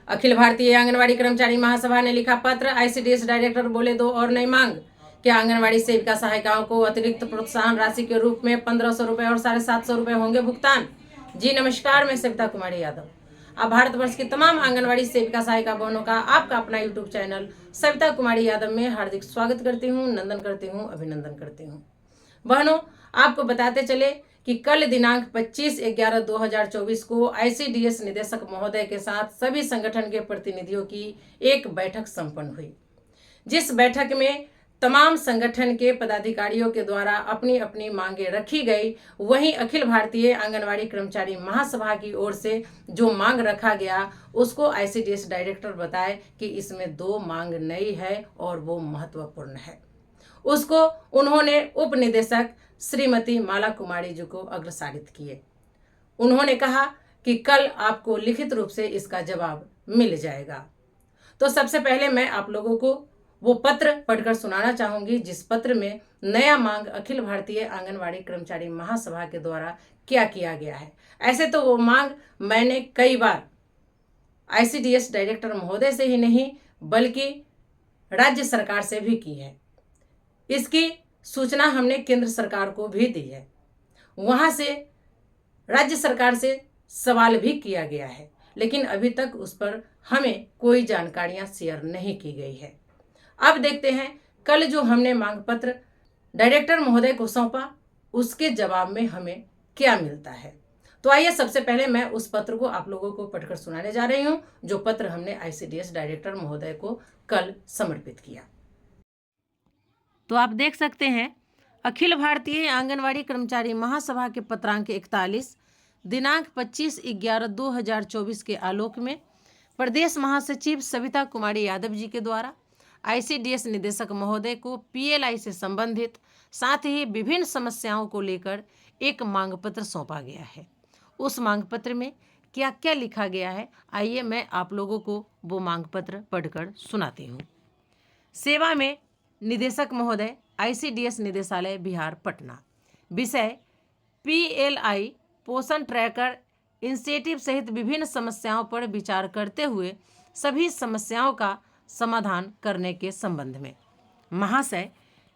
अखिल भारतीय आंगनवाड़ी कर्मचारी महासभा ने लिखा पत्र। आईसीडीएस डायरेक्टर बोले दो और नई मांग। क्या आंगनवाड़ी सेविका सहायिकाओं को अतिरिक्त प्रोत्साहन राशि के रूप में 1500 रुपए और 750 रुपए होंगे भुगतान। जी नमस्कार, मैं सविता कुमारी यादव। अब भारतवर्ष की तमाम आंगनवाड़ी सेविका सहायिका बहनों का आपका अपना यूट्यूब चैनल सविता कुमारी यादव में हार्दिक स्वागत करती हूँ, नंदन करती हूँ, अभिनंदन करती हूँ। बहनों, आपको बताते चले कि कल दिनांक 25/11/2024 को आईसीडीएस निदेशक महोदय के साथ सभी संगठन के प्रतिनिधियों की एक बैठक संपन्न हुई, जिस बैठक में तमाम संगठन के पदाधिकारियों के द्वारा अपनी अपनी मांगे रखी गई। वहीं अखिल भारतीय आंगनवाड़ी कर्मचारी महासभा की ओर से जो मांग रखा गया उसको आईसीडीएस डायरेक्टर बताए कि इसमें 2 मांग नई है और वो महत्वपूर्ण है। उसको उन्होंने उप निदेशक श्रीमती माला कुमारी जी को अग्रसारित किए। उन्होंने कहा कि कल आपको लिखित रूप से इसका जवाब मिल जाएगा। तो सबसे पहले मैं आप लोगों को वो पत्र पढ़कर सुनाना चाहूंगी, जिस पत्र में नया मांग अखिल भारतीय आंगनवाड़ी कर्मचारी महासभा के द्वारा क्या किया गया है। ऐसे तो वो मांग मैंने कई बार आईसीडीएस डायरेक्टर महोदय से ही नहीं बल्कि राज्य सरकार से भी की है। इसकी सूचना हमने केंद्र सरकार को भी दी है। वहां से राज्य सरकार से सवाल भी किया गया है, लेकिन अभी तक उस पर हमें कोई जानकारियां शेयर नहीं की गई है। अब देखते हैं कल जो हमने मांग पत्र डायरेक्टर महोदय को सौंपा उसके जवाब में हमें क्या मिलता है। तो आइए सबसे पहले मैं उस पत्र को आप लोगों को पढ़कर सुनाने जा रही हूं, जो पत्र हमने आईसीडीएस डायरेक्टर महोदय को कल समर्पित किया। तो आप देख सकते हैं, अखिल भारतीय आंगनवाड़ी कर्मचारी महासभा के पत्रांक 41 दिनांक 25/11/2024 के आलोक में प्रदेश महासचिव सविता कुमारी यादव जी के द्वारा आईसीडीएस निदेशक महोदय को पीएलआई से संबंधित साथ ही विभिन्न समस्याओं को लेकर एक मांग पत्र सौंपा गया है। उस मांग पत्र में क्या क्या लिखा गया है, आइए मैं आप लोगों को वो मांग पत्र पढ़कर सुनाती हूँ। सेवा में निदेशक महोदय, आईसीडीएस निदेशालय बिहार पटना। विषय पीएलआई पोषण ट्रैकर इंसेटिव सहित विभिन्न समस्याओं पर विचार करते हुए सभी समस्याओं का समाधान करने के संबंध में महाशय,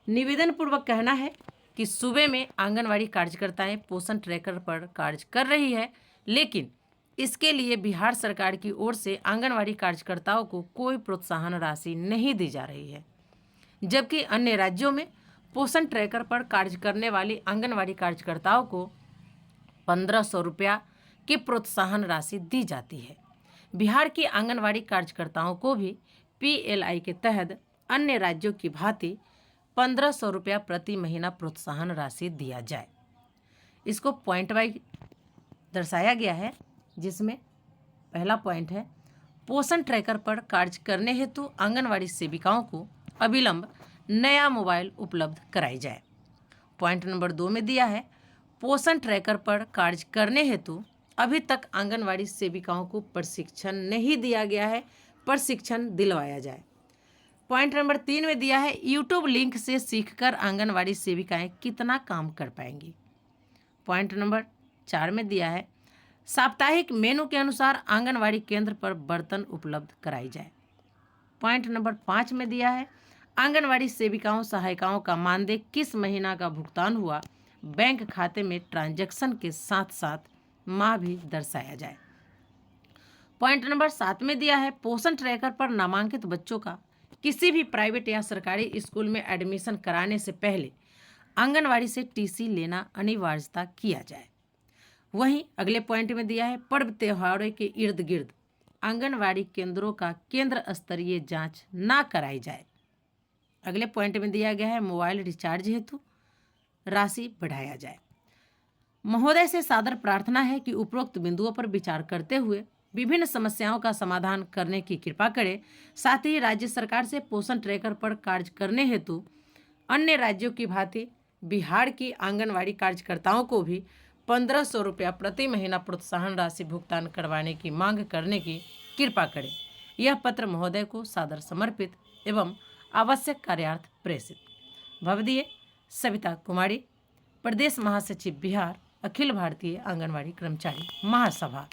निवेदन पूर्वक कहना है कि सूबे में आंगनवाड़ी कार्यकर्ताएं पोषण ट्रैकर पर कार्य कर रही है, लेकिन इसके लिए बिहार सरकार की ओर से आंगनवाड़ी कार्यकर्ताओं को कोई प्रोत्साहन राशि नहीं दी जा रही है, जबकि अन्य राज्यों में पोषण ट्रैकर पर कार्य करने वाली आंगनवाड़ी कार्यकर्ताओं को 1500 रुपया की प्रोत्साहन राशि दी जाती है। बिहार की आंगनवाड़ी कार्यकर्ताओं को भी पीएलआई के तहत अन्य राज्यों की भांति 1500 रुपया प्रति महीना प्रोत्साहन राशि दिया जाए। इसको पॉइंट वाइज दर्शाया गया है, जिसमें पहला पॉइंट है पोषण ट्रैकर पर कार्य करने हेतु आंगनवाड़ी सेविकाओं को अविलंब नया मोबाइल उपलब्ध कराई जाए। पॉइंट नंबर 2 में दिया है पोषण ट्रैकर पर कार्य करने हेतु अभी तक आंगनवाड़ी सेविकाओं को प्रशिक्षण नहीं दिया गया है, प्रशिक्षण दिलवाया जाए। पॉइंट नंबर 3 में दिया है यूट्यूब लिंक से सीखकर आंगनवाड़ी सेविकाएं कितना काम कर पाएंगी। पॉइंट नंबर 4 में दिया है साप्ताहिक मेनू के अनुसार आंगनवाड़ी केंद्र पर बर्तन उपलब्ध कराई जाए। पॉइंट नंबर 5 में दिया है आंगनवाड़ी सेविकाओं सहायिकाओं का मानदेय किस महीना का भुगतान हुआ, बैंक खाते में ट्रांजैक्शन के साथ साथ माह भी दर्शाया जाए। पॉइंट नंबर 7 में दिया है पोषण ट्रैकर पर नामांकित बच्चों का किसी भी प्राइवेट या सरकारी स्कूल में एडमिशन कराने से पहले आंगनवाड़ी से टीसी लेना अनिवार्यता किया जाए। वहीं अगले पॉइंट में दिया है पर्व त्योहारों के इर्द गिर्द आंगनवाड़ी केंद्रों का केंद्र स्तरीय जांच ना कराई जाए। अगले पॉइंट में दिया गया है मोबाइल रिचार्ज हेतु राशि बढ़ाया जाए। महोदय से सादर प्रार्थना है कि उपरोक्त बिंदुओं पर विचार करते हुए विभिन्न समस्याओं का समाधान करने की कृपा करें। साथ ही राज्य सरकार से पोषण ट्रैकर पर कार्य करने हेतु अन्य राज्यों की भांति बिहार की आंगनवाड़ी कार्यकर्ताओं को भी 1500 रुपया प्रति महीना प्रोत्साहन राशि भुगतान करवाने की मांग करने की कृपा करें। यह पत्र महोदय को सादर समर्पित एवं आवश्यक कार्यार्थ प्रेषित। भवदीय सविता कुमारी, प्रदेश महासचिव बिहार, अखिल भारतीय आंगनवाड़ी कर्मचारी महासभा।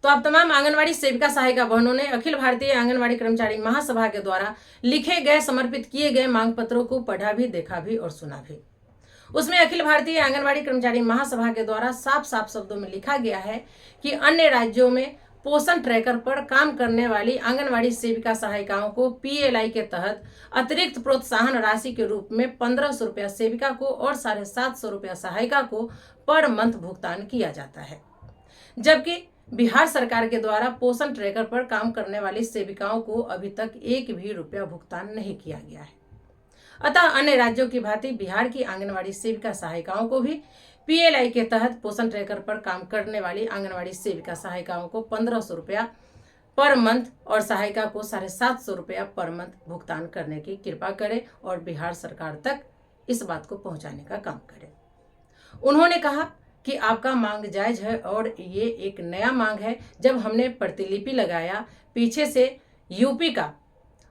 तो अब तमाम आंगनवाड़ी सेविका सहायिका बहनों ने अखिल भारतीय आंगनवाड़ी कर्मचारी महासभा के द्वारा लिखे गए समर्पित किए गए मांग पत्रों को पढ़ा भी, देखा भी और सुना भी। उसमें अखिल भारतीय आंगनवाड़ी कर्मचारी महासभा के द्वारा साफ साफ शब्दों में लिखा गया है कि अन्य राज्यों में पोषण ट्रैकर पर काम करने वाली आंगनवाड़ी सेविका सहायिकाओं को पीएलआई के तहत अतिरिक्त प्रोत्साहन राशि के रूप में 1500 रुपया सेविका को और 750 रुपया सहायिका को पर मंथ भुगतान किया जाता है, जबकि बिहार सरकार के द्वारा पोषण ट्रैकर पर काम करने वाली सेविकाओं को अभी तक एक भी रुपया भुगतान नहीं किया गया है। अतः अन्य राज्यों की भांति बिहार की आंगनवाड़ी सेविका सहायिकाओं को भी पीएलआई के तहत पोषण ट्रैकर पर काम करने वाली आंगनवाड़ी सेविका सहायिकाओं को 1500 रुपया पर मंथ और सहायिका को 750 रुपया पर मंथ भुगतान करने की कृपा करे और बिहार सरकार तक इस बात को पहुंचाने का काम करे। उन्होंने कहा कि आपका मांग जायज है और ये एक नया मांग है। जब हमने प्रतिलिपि लगाया, पीछे से यूपी का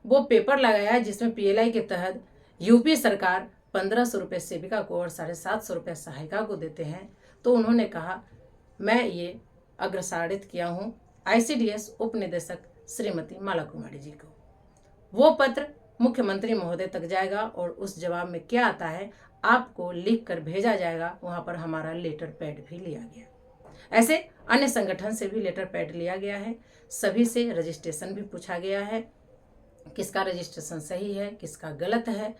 वो पेपर लगाया जिसमें पीएलआई के तहत यूपी सरकार 1500 रुपये सेविका को और 750 रुपये सहायिका को देते हैं, तो उन्होंने कहा मैं ये अग्रसारित किया हूँ आईसीडीएस उप निदेशक श्रीमती माला कुमारी जी को। वो पत्र मुख्यमंत्री महोदय तक जाएगा और उस जवाब में क्या आता है आपको लिख कर भेजा जाएगा। वहाँ पर हमारा लेटर पैड भी लिया गया। ऐसे अन्य संगठन से भी लेटर पैड लिया गया है। सभी से रजिस्ट्रेशन भी पूछा गया है, किसका रजिस्ट्रेशन सही है, किसका गलत है।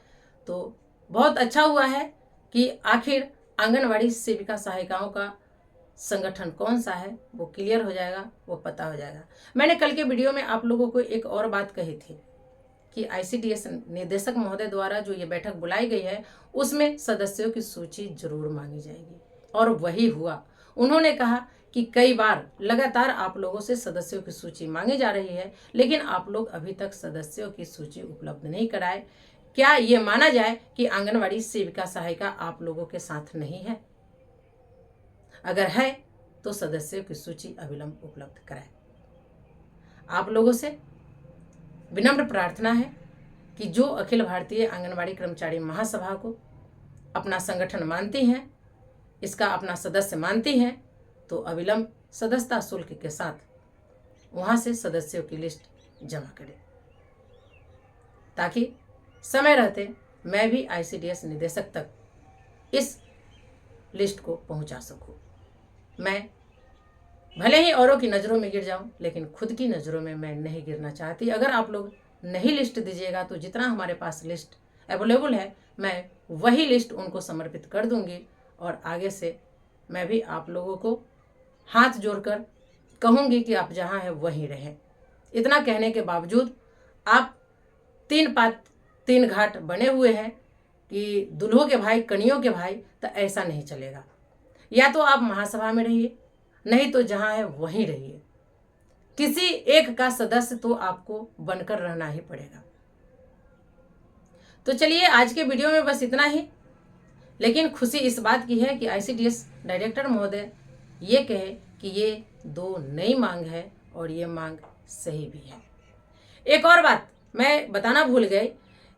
तो बहुत अच्छा हुआ है कि आखिर आंगनवाड़ी सेविका सहायिकाओं का संगठन कौन सा है वो क्लियर हो जाएगा, वो पता हो जाएगा। मैंने कल के वीडियो में आप लोगों को एक और बात कही थी कि आईसीडीएस निदेशक महोदय द्वारा जो ये बैठक बुलाई गई है उसमें सदस्यों की सूची जरूर मांगी जाएगी, और वही हुआ। उन्होंने कहा कि कई बार लगातार आप लोगों से सदस्यों की सूची मांगी जा रही है, लेकिन आप लोग अभी तक सदस्यों की सूची उपलब्ध नहीं कराए। क्या ये माना जाए कि आंगनवाड़ी सेविका सहायिका आप लोगों के साथ नहीं है? अगर है तो सदस्यों की सूची अविलंब उपलब्ध कराएं। आप लोगों से विनम्र प्रार्थना है कि जो अखिल भारतीय आंगनवाड़ी कर्मचारी महासभा को अपना संगठन मानती हैं, इसका अपना सदस्य मानती हैं, तो अविलंब सदस्यता शुल्क के साथ वहाँ से सदस्यों की लिस्ट जमा करें, ताकि समय रहते मैं भी आईसीडीएस निदेशक तक इस लिस्ट को पहुंचा सकूं। मैं भले ही औरों की नज़रों में गिर जाऊं, लेकिन खुद की नज़रों में मैं नहीं गिरना चाहती। अगर आप लोग नहीं लिस्ट दीजिएगा तो जितना हमारे पास लिस्ट अवेलेबल है मैं वही लिस्ट उनको समर्पित कर दूंगी, और आगे से मैं भी आप लोगों को हाथ जोड़कर कहूँगी कि आप जहाँ हैं वहीं रहें। इतना कहने के बावजूद आप तीन पात तीन घाट बने हुए हैं कि दुल्हों के भाई कनियों के भाई, तो ऐसा नहीं चलेगा। या तो आप महासभा में रहिए, नहीं तो जहाँ है वहीं रहिए। किसी एक का सदस्य तो आपको बनकर रहना ही पड़ेगा। तो चलिए आज के वीडियो में बस इतना ही, लेकिन खुशी इस बात की है कि आईसीडीएस डायरेक्टर महोदय ये कहे कि ये दो नई मांग है और ये मांग सही भी है। एक और बात मैं बताना भूल गई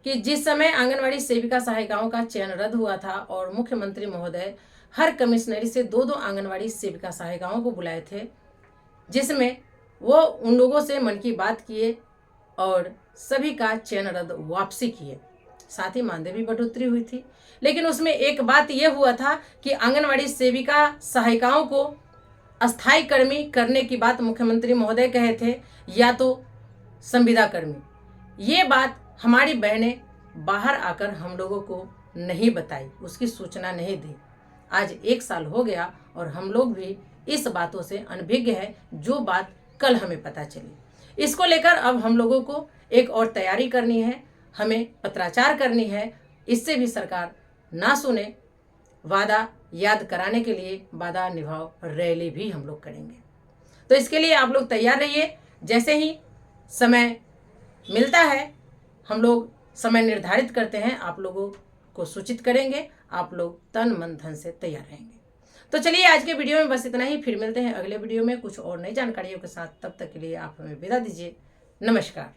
कि जिस समय आंगनवाड़ी सेविका सहायिकाओं का चयन रद्द हुआ था और मुख्यमंत्री महोदय हर कमिश्नरी से 2-2 आंगनवाड़ी सेविका सहायिकाओं को बुलाए थे, जिसमें वो उन लोगों से मन की बात किए और सभी का चयन रद्द वापसी किए, साथ ही मानदेय भी बढ़ोतरी हुई थी। लेकिन उसमें एक बात यह हुआ था कि आंगनवाड़ी सेविका सहायिकाओं को अस्थायी कर्मी करने की बात मुख्यमंत्री महोदय कहे थे, या तो संविदा कर्मी। ये बात हमारी बहनें बाहर आकर हम लोगों को नहीं बताई, उसकी सूचना नहीं दी। आज 1 साल हो गया और हम लोग भी इस बातों से अनभिज्ञ है, जो बात कल हमें पता चली। इसको लेकर अब हम लोगों को एक और तैयारी करनी है, हमें पत्राचार करनी है। इससे भी सरकार ना सुने, वादा याद कराने के लिए वादा निभाओ रैली भी हम लोग करेंगे। तो इसके लिए आप लोग तैयार रहिए। जैसे ही समय मिलता है हम लोग समय निर्धारित करते हैं, आप लोगों को सूचित करेंगे। आप लोग तन मन धन से तैयार रहेंगे। तो चलिए आज के वीडियो में बस इतना ही, फिर मिलते हैं अगले वीडियो में कुछ और नई जानकारियों के साथ। तब तक के लिए आप हमें विदा दीजिए। नमस्कार।